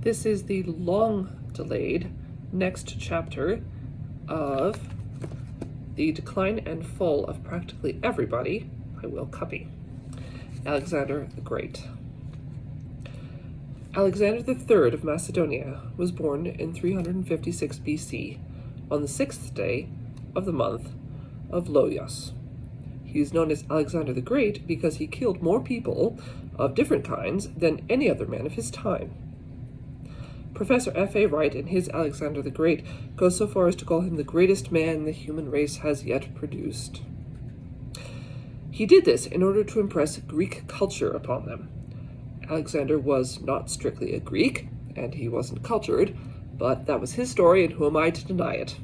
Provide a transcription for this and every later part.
This is the long-delayed next chapter of The Decline and Fall of Practically Everybody by Will Cuppy. Alexander the Great. Alexander III of Macedonia was born in 356 BC on the 6th day of the month of Loios. He is known as Alexander the Great because he killed more people of different kinds than any other man of his time. Professor F.A. Wright, in his Alexander the Great, goes so far as to call him the greatest man the human race has yet produced. He did this in order to impress Greek culture upon them. Alexander was not strictly a Greek, and he wasn't cultured, but that was his story, and who am I to deny it?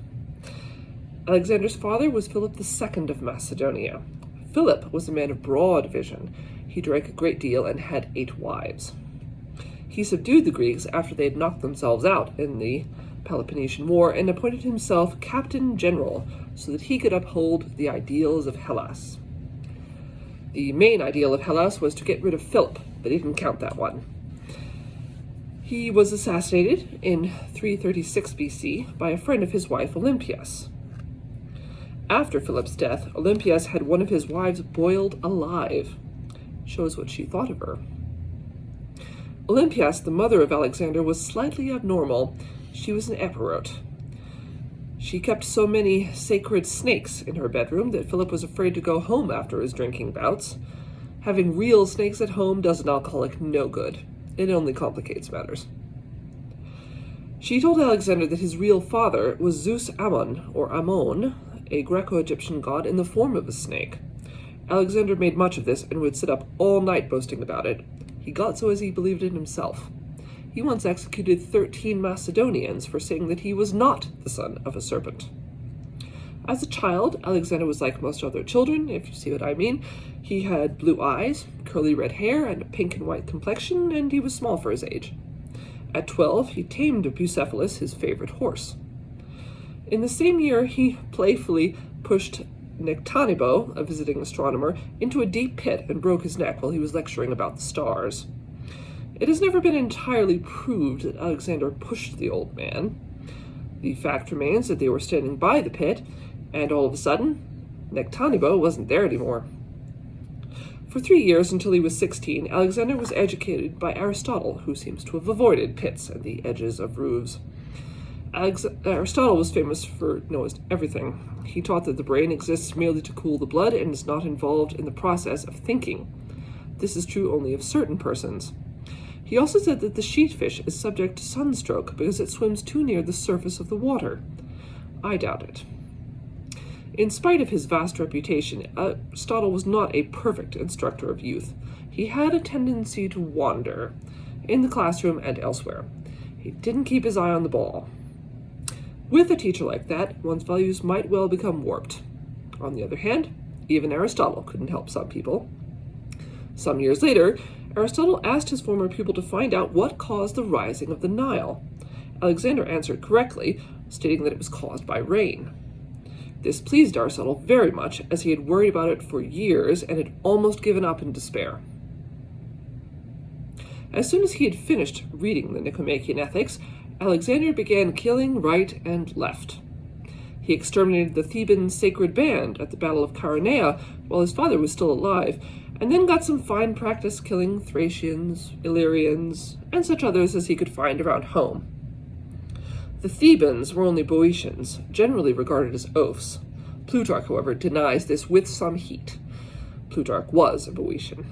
Alexander's father was Philip II of Macedonia. Philip was a man of broad vision. He drank a great deal and had 8 wives. He subdued the Greeks after they had knocked themselves out in the Peloponnesian War and appointed himself captain general so that he could uphold the ideals of Hellas. The main ideal of Hellas was to get rid of Philip, but he didn't count that one. He was assassinated in 336 BC by a friend of his wife, Olympias. After Philip's death, Olympias had one of his wives boiled alive. Shows what she thought of her. Olympias, the mother of Alexander, was slightly abnormal. She was an epirote. She kept so many sacred snakes in her bedroom that Philip was afraid to go home after his drinking bouts. Having real snakes at home does an alcoholic no good. It only complicates matters. She told Alexander that his real father was Zeus Ammon, or Ammon, a Greco-Egyptian god in the form of a snake. Alexander made much of this and would sit up all night boasting about it. He got so as he believed in himself. He once executed 13 Macedonians for saying that he was not the son of a serpent. As a child, Alexander was like most other children, if you see what I mean. He had blue eyes, curly red hair, and a pink and white complexion, and he was small for his age. At 12, he tamed Bucephalus, his favorite horse. In the same year, he playfully pushed Nectanibo, a visiting astronomer, into a deep pit and broke his neck while he was lecturing about the stars. It has never been entirely proved that Alexander pushed the old man. The fact remains that they were standing by the pit, and all of a sudden, Nectanibo wasn't there anymore. For 3 years, until he was 16, Alexander was educated by Aristotle, who seems to have avoided pits and the edges of roofs. Aristotle was famous for knowing everything. He taught that the brain exists merely to cool the blood and is not involved in the process of thinking. This is true only of certain persons. He also said that the sheatfish is subject to sunstroke because it swims too near the surface of the water. I doubt it. In spite of his vast reputation, Aristotle was not a perfect instructor of youth. He had a tendency to wander, in the classroom and elsewhere. He didn't keep his eye on the ball. With a teacher like that, one's values might well become warped. On the other hand, even Aristotle couldn't help some people. Some years later, Aristotle asked his former pupil to find out what caused the rising of the Nile. Alexander answered correctly, stating that it was caused by rain. This pleased Aristotle very much, as he had worried about it for years and had almost given up in despair. As soon as he had finished reading the Nicomachean Ethics, Alexander began killing right and left. He exterminated the Theban sacred band at the Battle of Chaeronea while his father was still alive, and then got some fine practice killing Thracians, Illyrians, and such others as he could find around home. The Thebans were only Boeotians, generally regarded as oafs. Plutarch, however, denies this with some heat. Plutarch was a Boeotian.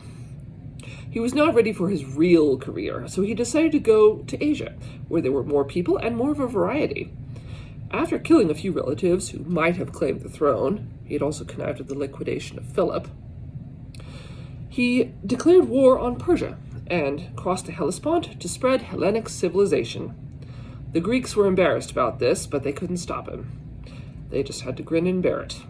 He was not ready for his real career, so he decided to go to Asia, where there were more people and more of a variety. After killing a few relatives who might have claimed the throne, he had also connived with the liquidation of Philip, he declared war on Persia and crossed the Hellespont to spread Hellenic civilization. The Greeks were embarrassed about this, but they couldn't stop him. They just had to grin and bear it.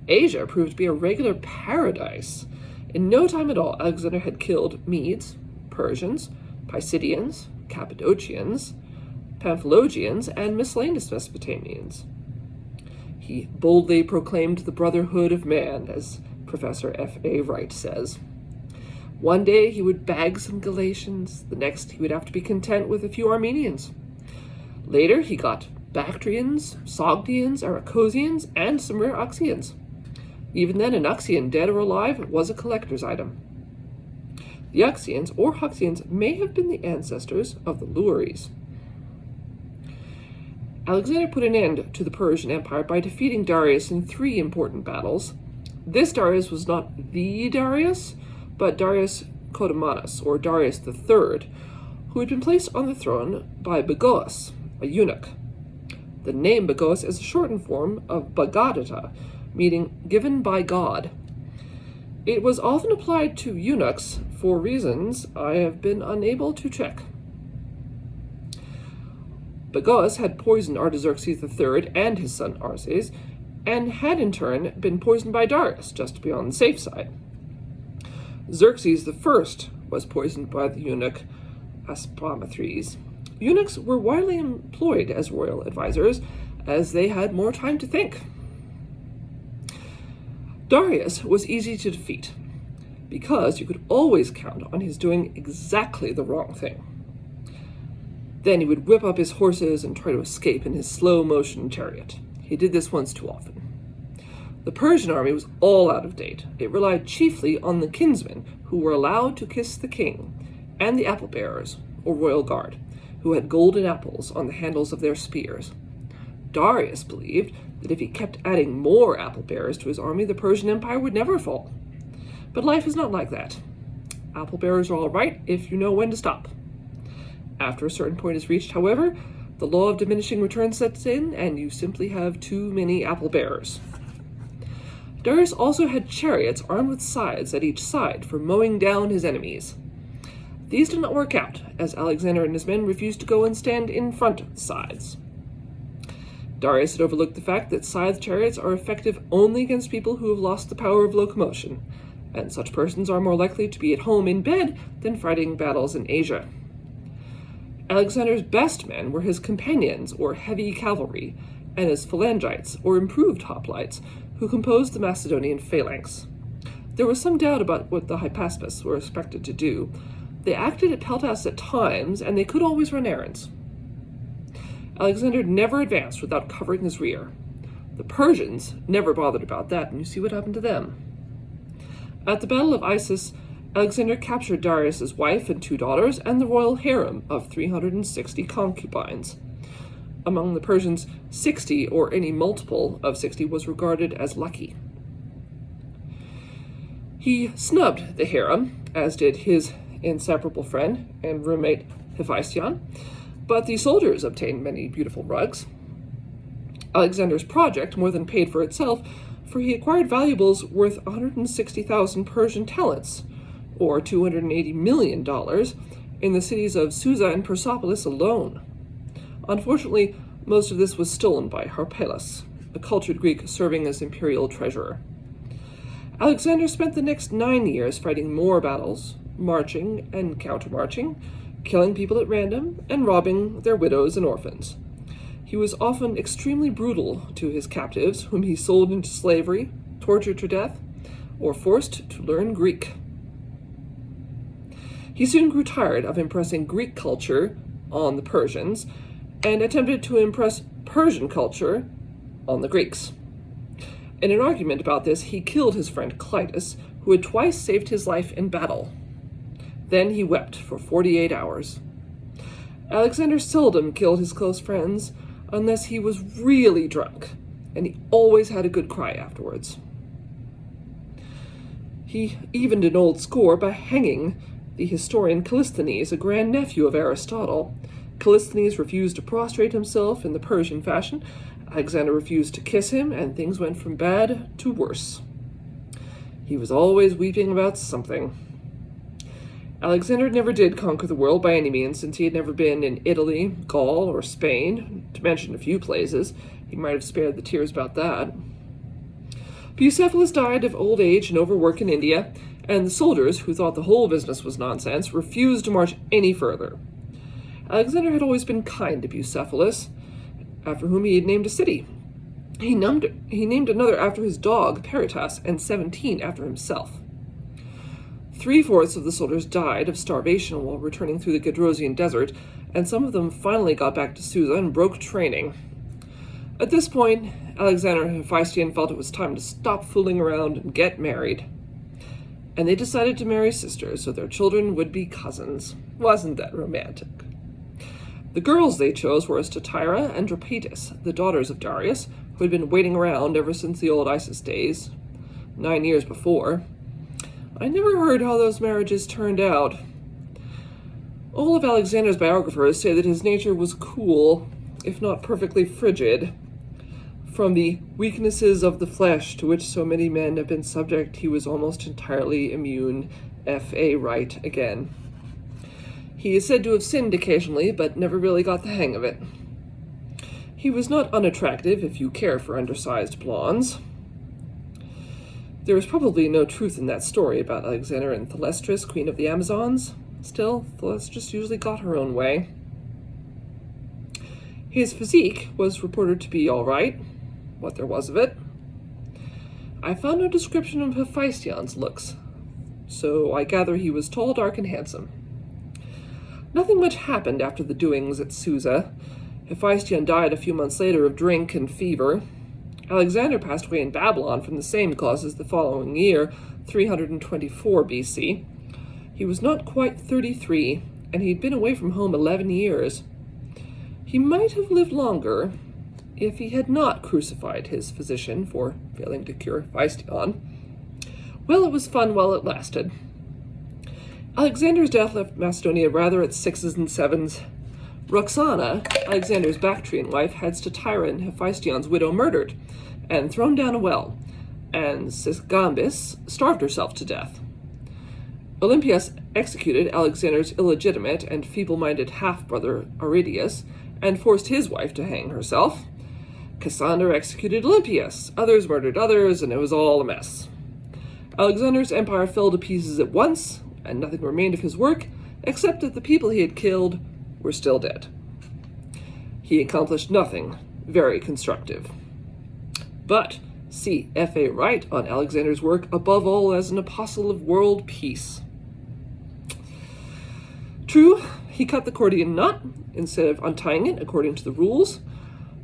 Asia proved to be a regular paradise. In no time at all, Alexander had killed Medes, Persians, Pisidians, Cappadocians, Pamphylogians, and miscellaneous Mesopotamians. He boldly proclaimed the brotherhood of man, as Professor F.A. Wright says. One day he would bag some Galatians, the next he would have to be content with a few Armenians. Later he got Bactrians, Sogdians, Aracosians, and some rare Uxians. Even then, an Uxian, dead or alive, was a collector's item. The Uxians, or Huxians, may have been the ancestors of the Luaries. Alexander put an end to the Persian Empire by defeating Darius in 3 important battles. This Darius was not the Darius, but Darius Kodomanos, or Darius III, who had been placed on the throne by Bagoas, a eunuch. The name Bagoas is a shortened form of Bagadata, meaning given by God. It was often applied to eunuchs for reasons I have been unable to check. Bagoas had poisoned Artaxerxes III and his son Arsaces, and had in turn been poisoned by Darius, just to be on the safe side. Xerxes I was poisoned by the eunuch Aspamathes. Eunuchs were widely employed as royal advisors, as they had more time to think. Darius was easy to defeat, because you could always count on his doing exactly the wrong thing. Then he would whip up his horses and try to escape in his slow-motion chariot. He did this once too often. The Persian army was all out of date. It relied chiefly on the kinsmen, who were allowed to kiss the king, and the apple-bearers, or royal guard, who had golden apples on the handles of their spears. Darius believed that if he kept adding more apple-bearers to his army, the Persian Empire would never fall. But life is not like that. Apple-bearers are all right if you know when to stop. After a certain point is reached, however, the law of diminishing returns sets in, and you simply have too many apple-bearers. Darius also had chariots armed with scythes at each side for mowing down his enemies. These did not work out, as Alexander and his men refused to go and stand in front of the scythes. Darius had overlooked the fact that scythe chariots are effective only against people who have lost the power of locomotion, and such persons are more likely to be at home in bed than fighting battles in Asia. Alexander's best men were his companions, or heavy cavalry, and his phalangites, or improved hoplites, who composed the Macedonian phalanx. There was some doubt about what the Hypaspes were expected to do. They acted at Peltas at times, and they could always run errands. Alexander never advanced without covering his rear. The Persians never bothered about that, and you see what happened to them. At the Battle of Issus, Alexander captured Darius's wife and 2 daughters, and the royal harem of 360 concubines. Among the Persians, 60, or any multiple of 60, was regarded as lucky. He snubbed the harem, as did his inseparable friend and roommate Hephaestion, but the soldiers obtained many beautiful rugs. Alexander's project more than paid for itself, for he acquired valuables worth 160,000 Persian talents, or $280 million, in the cities of Susa and Persepolis alone. Unfortunately, most of this was stolen by Harpalus, a cultured Greek serving as imperial treasurer. Alexander spent the next 9 years fighting more battles, marching and countermarching, killing people at random, and robbing their widows and orphans. He was often extremely brutal to his captives, whom he sold into slavery, tortured to death, or forced to learn Greek. He soon grew tired of impressing Greek culture on the Persians, and attempted to impress Persian culture on the Greeks. In an argument about this, he killed his friend Clitus, who had twice saved his life in battle. Then he wept for 48 hours. Alexander seldom killed his close friends unless he was really drunk, and he always had a good cry afterwards. He evened an old score by hanging the historian Callisthenes, a grandnephew of Aristotle. Callisthenes refused to prostrate himself in the Persian fashion. Alexander refused to kiss him, and things went from bad to worse. He was always weeping about something. Alexander never did conquer the world by any means, since he had never been in Italy, Gaul, or Spain, to mention a few places. He might have spared the tears about that. Bucephalus died of old age and overwork in India, and the soldiers, who thought the whole business was nonsense, refused to march any further. Alexander had always been kind to Bucephalus, after whom he had named a city. He named another after his dog, Peritas, and 17 after himself. 3/4 of the soldiers died of starvation while returning through the Gedrosian desert, and some of them finally got back to Susa and broke training. At this point, Alexander and Hephaestion felt it was time to stop fooling around and get married. And they decided to marry sisters so their children would be cousins. Wasn't that romantic? The girls they chose were Statira and Drapetis, the daughters of Darius, who had been waiting around ever since the old Isis days, 9 years before. I never heard how those marriages turned out. All of Alexander's biographers say that his nature was cool, if not perfectly frigid. From the weaknesses of the flesh to which so many men have been subject, he was almost entirely immune. F.A. Wright again. He is said to have sinned occasionally, but never really got the hang of it. He was not unattractive if you care for undersized blondes. There is probably no truth in that story about Alexander and Thalestris, queen of the Amazons. Still, Thalestris usually got her own way. His physique was reported to be all right, what there was of it. I found no description of Hephaestion's looks, so I gather he was tall, dark, and handsome. Nothing much happened after the doings at Susa. Hephaestion died a few months later of drink and fever. Alexander passed away in Babylon from the same causes the following year, 324 BC. He was not quite 33, and he'd been away from home 11 years. He might have lived longer if he had not crucified his physician for failing to cure Hephaestion. Well, it was fun while it lasted. Alexander's death left Macedonia rather at 6s and 7s. Roxana, Alexander's Bactrian wife, had Statira and Hephaestion's widow murdered and thrown down a well, and Sisgambis starved herself to death. Olympias executed Alexander's illegitimate and feeble-minded half-brother Aridius and forced his wife to hang herself. Cassander executed Olympias, others murdered others, and it was all a mess. Alexander's empire fell to pieces at once, and nothing remained of his work except that the people he had killed were still dead. He accomplished nothing very constructive. But see F.A. Wright on Alexander's work above all as an apostle of world peace. True, he cut the Gordian knot instead of untying it according to the rules.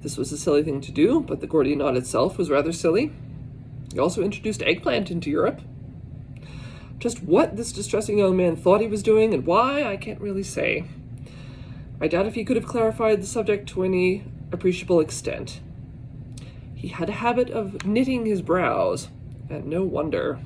This was a silly thing to do, but the Gordian knot itself was rather silly. He also introduced eggplant into Europe. Just what this distressing young man thought he was doing and why, I can't really say. I doubt if he could have clarified the subject to any appreciable extent. He had a habit of knitting his brows, and no wonder.